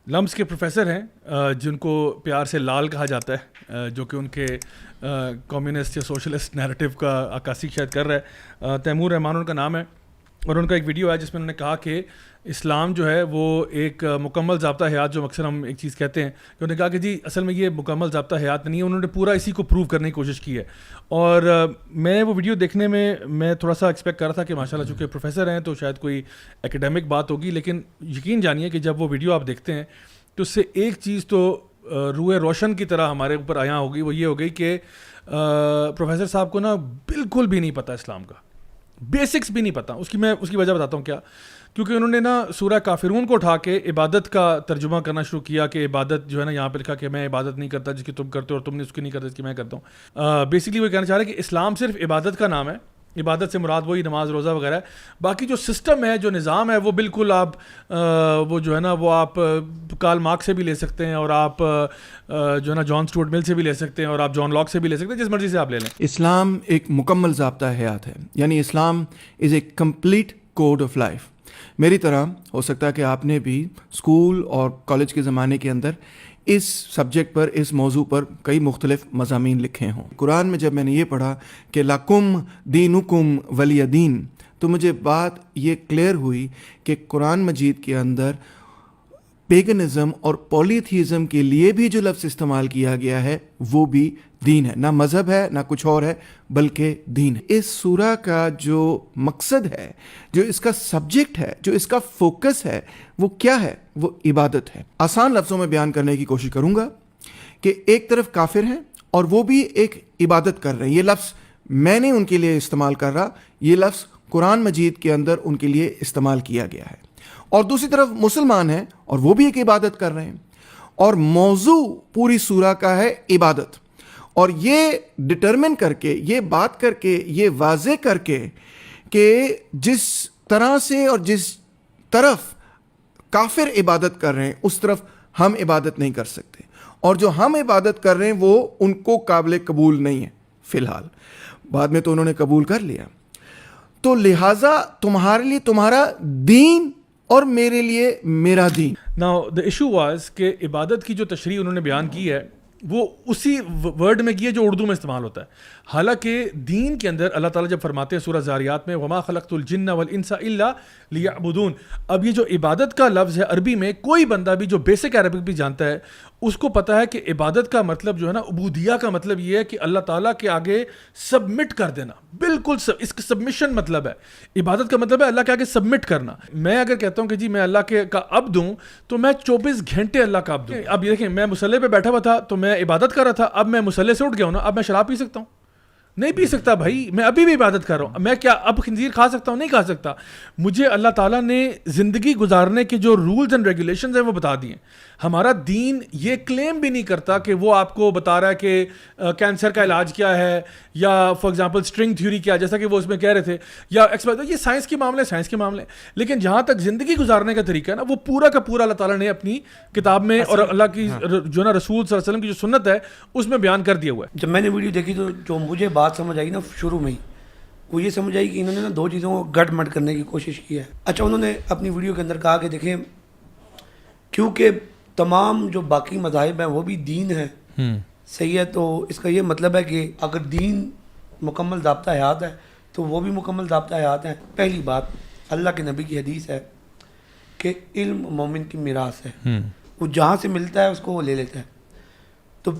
لمس کے پروفیسر ہیں جن کو پیار سے لال کہا جاتا ہے، جو کہ ان کے کمیونسٹ یا سوشلسٹ نیریٹو کا عکاسی شاید کر رہا ہے. تیمور رحمان ان کا نام ہے، اور ان کا ایک ویڈیو ہے جس میں انہوں نے کہا کہ اسلام جو ہے وہ ایک مکمل ضابطہ حیات، جو اکثر ہم ایک چیز کہتے ہیں، کہ انہوں نے کہا کہ جی اصل میں یہ مکمل ضابطہ حیات نہیں ہے. انہوں نے پورا اسی کو پروو کرنے کی کوشش کی ہے. اور میں وہ ویڈیو دیکھنے میں تھوڑا سا ایکسپیکٹ کر رہا تھا کہ ماشاءاللہ چونکہ پروفیسر ہیں تو شاید کوئی ایکیڈیمک بات ہوگی، لیکن یقین جانیے کہ جب وہ ویڈیو آپ دیکھتے ہیں تو اس سے ایک چیز تو روح روشن کی طرح ہمارے اوپر آیا ہوگی، وہ یہ ہو گئی کہ پروفیسر صاحب کو نا بالکل بھی نہیں پتہ اسلام کا، بیسکس بھی نہیں پتہ. میں اس کی وجہ بتاتا ہوں کیا. کیونکہ انہوں نے نا سورہ کافرون کو اٹھا کے عبادت کا ترجمہ کرنا شروع کیا کہ عبادت جو ہے نا، یہاں پہ لکھا کہ میں عبادت نہیں کرتا جس کی تم کرتے ہو، اور تم نے اس کی نہیں کرتا جس کی میں کرتا ہوں. بیسکلی وہ کہنا چاہ رہے ہیں کہ اسلام صرف عبادت کا نام ہے، عبادت سے مراد وہی نماز روزہ وغیرہ ہے. باقی جو سسٹم ہے، جو نظام ہے، وہ بالکل آپ وہ جو ہے نا وہ آپ کارل مارکس سے بھی لے سکتے ہیں، اور آپ جو ہے نا جان اسٹوارٹ مل سے بھی لے سکتے ہیں، اور آپ جان لاک سے بھی لے سکتے ہیں، جس مرضی سے آپ لے لیں. اسلام ایک مکمل ضابطہ حیات ہے، یعنی Islam is a complete code of life. میری طرح ہو سکتا ہے کہ آپ نے بھی اسکول اور کالج کے زمانے کے اندر اس سبجیکٹ پر، اس موضوع پر کئی مختلف مضامین لکھے ہوں. قرآن میں جب میں نے یہ پڑھا کہ لکم دینکم ولی دین، تو مجھے بات یہ کلیئر ہوئی کہ قرآن مجید کے اندر پیگنزم اور پولیتھیزم کے لیے بھی جو لفظ استعمال کیا گیا ہے وہ بھی دین ہے، نہ مذہب ہے نہ کچھ اور ہے، بلکہ دین ہے. اس سورہ کا جو مقصد ہے، جو اس کا سبجیکٹ ہے، جو اس کا فوکس ہے، وہ کیا ہے؟ وہ عبادت ہے. آسان لفظوں میں بیان کرنے کی کوشش کروں گا کہ ایک طرف کافر ہیں اور وہ بھی ایک عبادت کر رہے ہیں. یہ لفظ میں نے ان کے لیے استعمال کر رہا، یہ لفظ قرآن مجید کے اندر ان کے لیے استعمال کیا گیا ہے. اور دوسری طرف مسلمان ہیں اور وہ بھی ایک عبادت کر رہے ہیں، اور موضوع پوری سورہ کا ہے عبادت. اور یہ ڈٹرمن کر کے، یہ بات کر کے، یہ واضح کر کے کہ جس طرح سے اور جس طرف کافر عبادت کر رہے ہیں اس طرف ہم عبادت نہیں کر سکتے، اور جو ہم عبادت کر رہے ہیں وہ ان کو قابل قبول نہیں ہے فی الحال. بعد میں تو انہوں نے قبول کر لیا، تو لہٰذا تمہارے لیے تمہارا دین اور میرے لیے میرا دین. Now the issue was کہ عبادت کی جو تشریح انہوں نے بیان کی ہے وہ اسی ورڈ میں کی ہے جو اردو میں استعمال ہوتا ہے. حالانکہ دین کے اندر اللہ تعالیٰ جب فرماتے ہیں سورہ زاریات میں وما خلقت الجن والانس الا لیعبدون، اب یہ جو عبادت کا لفظ ہے عربی میں، کوئی بندہ بھی جو بیسک عربک بھی جانتا ہے اس کو پتہ ہے کہ عبادت کا مطلب جو ہے نا، عبودیہ کا مطلب یہ ہے کہ اللہ تعالیٰ کے آگے سبمٹ کر دینا. بالکل اس کا سبمیشن مطلب ہے. عبادت کا مطلب ہے اللہ کے آگے سبمٹ کرنا. میں اگر کہتا ہوں کہ جی میں اللہ کا عبد ہوں تو میں 24 گھنٹے اللہ کا عبد ہوں. اب یہ دیکھیں، میں مصلی پہ بیٹھا ہوا تھا تو میں عبادت کر رہا تھا، اب میں مصلی سے اٹھ گیا ہوں نا، اب میں شراب پی سکتا ہوں؟ نہیں پی سکتا بھائی. میں ابھی بھی عبادت کر رہا ہوں. میں کیا اب خنزیر کھا سکتا ہوں؟ نہیں کھا سکتا. مجھے اللہ تعالیٰ نے زندگی گزارنے کے جو رولز اینڈ ریگولیشنز ہیں وہ بتا دیے. ہمارا دین یہ کلیم بھی نہیں کرتا کہ وہ آپ کو بتا رہا ہے کہ کینسر کا علاج کیا ہے، یا فار ایگزامپل اسٹرنگ تھیوری کیا، جیسا کہ وہ اس میں کہہ رہے تھے، یا یہ سائنس کے معاملے، سائنس کے معاملے. لیکن جہاں تک زندگی گزارنے کا طریقہ ہے نا، وہ پورا کا پورا اللہ تعالیٰ نے اپنی کتاب میں اور اللہ کی جو ہے نا رسول صلی اللہ علیہ وسلم کی جو سنت ہے اس میں بیان کر دیا ہوا ہے. جب میں نے ویڈیو دیکھی تو جو مجھے بات سمجھ آئی نا شروع میں ہی، وہ یہ سمجھ آئی کہ انہوں نے نا دو چیزوں کو گڈ مڈ کرنے کی کوشش کی ہے. اچھا، انہوں نے اپنی ویڈیو کے اندر کہا کہ دیکھیں کیونکہ تمام جو باقی مذاہب ہیں وہ بھی دین ہے، صحیح ہے، تو اس کا یہ مطلب ہے کہ اگر دین مکمل ضابطہ حیات ہے تو وہ بھی مکمل ضابطہ حیات ہیں. پہلی بات، اللہ کے نبی کی حدیث ہے کہ علم مومن کی میراث ہے، وہ جہاں سے ملتا ہے اس کو وہ لے لیتا ہے. تو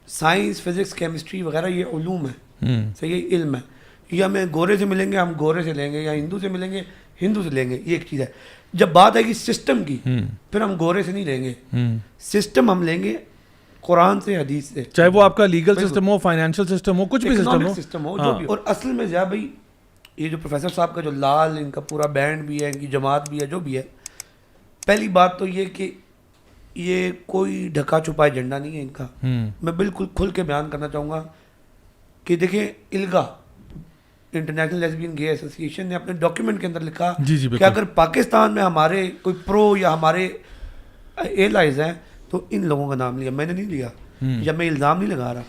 سائنس، فزکس، کیمسٹری وغیرہ یہ علوم ہے، صحیح ہے، علم ہے. یا ہمیں گورے سے ملیں گے ہم گورے سے لیں گے، یا ہندو سے ملیں گے ہندو سے لیں گے، یہ ایک چیز ہے. جب بات آئے گی سسٹم کی، پھر ہم گورے سے نہیں لیں گے، سسٹم ہم لیں گے قرآن سے، حدیث سے، چاہے وہ آپ کا لیگل سسٹم ہو، فائنینشیل سسٹم ہو، کچھ بھی سسٹم ہو جو بھی. اور اصل میں زیادہ بھائی یہ جو پروفیسر صاحب کا جو لال ان کا پورا بینڈ بھی ہے، ان کی جماعت بھی ہے، جو بھی ہے، پہلی بات تو یہ کہ یہ کوئی ڈھکا چھپا ایجنڈا نہیں ہے ان کا. میں بالکل کھل کے بیان کرنا چاہوں گا کہ دیکھیں الگا، انٹرنیشنل لیسبین گے ایسوسیشن نے اپنے ڈاکیومنٹ کے اندر لکھا کہ اگر پاکستان میں ہمارے کوئی پرو یا ہمارے ایئر لائنز ہیں تو ان لوگوں کا نام لیا. میں نے نہیں لیا، یا میں الزام نہیں لگا رہا.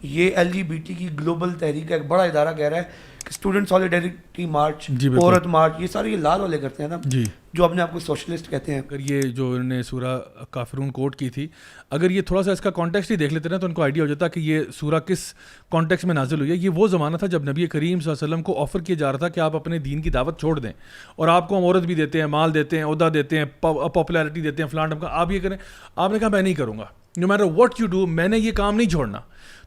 یہ LGBT کی گلوبل تحریک کا ایک بڑا ادارہ کہہ رہا ہے کہ اسٹوڈنٹ سالیڈیرٹی مارچ, جی بالکل, عورت مارچ, یہ سارے یہ لال والے کرتے ہیں نا, جی, جو اپنے آپ کو سوشلسٹ کہتے ہیں. اگر یہ جو انہوں نے سورہ کافرون کوٹ کی تھی, اگر یہ تھوڑا سا اس کا کانٹیکسٹ ہی دیکھ لیتے نا تو ان کو آئیڈیا ہو جاتا کہ یہ سورہ کس کانٹیکسٹ میں نازل ہوئی ہے. یہ وہ زمانہ تھا جب نبی کریم صلی اللہ علیہ وسلم کو آفر کیا جا رہا تھا کہ آپ اپنے دین کی دعوت چھوڑ دیں, اور آپ کو ہم عورت بھی دیتے ہیں, مال دیتے ہیں, عہدہ دیتے ہیں, پاپولیرٹی دیتے ہیں, فلان ڈھمکا, آپ یہ کریں. آپ نے کہا میں نہیں کروں گا, no matter what you do, میں نے یہ کام نہیں چھوڑنا.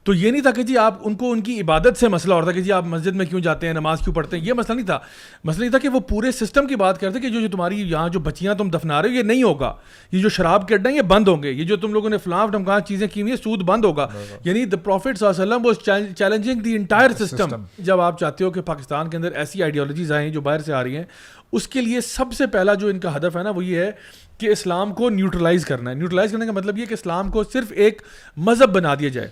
تو یہ نہیں تھا کہ جی آپ ان کو ان کی عبادت سے مسئلہ ہوتا کہ جی آپ مسجد میں کیوں جاتے ہیں, نماز کیوں پڑھتے ہیں, یہ مسئلہ نہیں تھا. مسئلہ یہ تھا کہ وہ پورے سسٹم کی بات کرتے کہ جو تمہاری یہاں جو بچیاں تم دفنا رہے ہو یہ نہیں ہوگا, یہ جو شراب کے اڈے ہیں یہ بند ہوں گے, یہ جو تم لوگوں نے فلاں ڈھمکان چیزیں کی ہوئی ہیں سود بند ہوگا. یعنی the Prophet صلی اللہ علیہ وسلم was challenging the entire system. جب آپ چاہتے ہو کہ پاکستان کے اندر ایسی آئیڈیالوجیز آئیں جو باہر سے آ رہی ہیں, اس کے لیے سب سے پہلا جو ان کا ہدف ہے نا وہ یہ ہے کہ اسلام کو نیوٹرلائز کرنا ہے. نیوٹرلائز کرنے کا مطلب یہ کہ اسلام کو صرف ایک مذہب بنا دیا جائے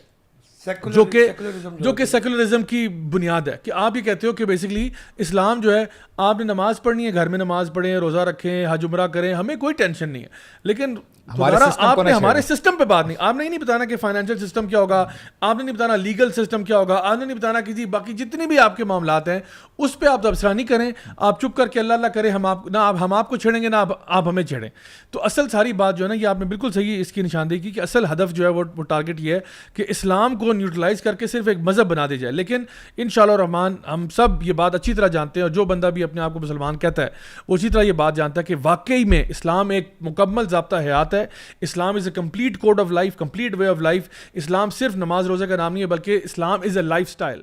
جو کہ سیکولرزم کی بنیاد ہے. کہ آپ یہ کہتے ہو کہ بیسکلی اسلام جو ہے آپ نے نماز پڑھنی ہے, گھر میں نماز پڑھیں, روزہ رکھیں, حج عمرہ کریں, ہمیں کوئی ٹینشن نہیں ہے. لیکن آپ نے ہمارے سسٹم پہ بات نہیں, آپ نے نہیں بتانا کہ فائنینشیل سسٹم کیا ہوگا, آپ نے نہیں بتانا لیگل سسٹم کیا ہوگا, آپ نے نہیں بتانا کہ جی باقی جتنے بھی آپ کے معاملات ہیں اس پہ آپ تبصرہ نہیں کریں, آپ چپ کر کے اللہ اللہ کریں, ہم آپ کو چھیڑیں گے نہ آپ ہمیں چھیڑیں. تو اصل ساری بات جو ہے نا یہ آپ نے بالکل صحیح اس کی نشاندہی کی کہ اصل ہدف جو ہے وہ ٹارگٹ یہ ہے کہ اسلام کو نیوٹرلائز کر کے صرف ایک مذہب بنا دیا جائے. لیکن انشاءاللہ الرحمن ہم سب یہ بات اچھی طرح جانتے ہیں, اور جو بندہ بھی اپنے آپ کو مسلمان کہتا ہے وہ اسی طرح یہ بات جانتا ہے کہ واقعی میں اسلام ایک مکمل ضابطہ حیات ہے. Islam is a complete code of life, complete way of life. اسلام صرف نماز روزے کا نام نہیں ہے بلکہ اسلام از اے لائف اسٹائل.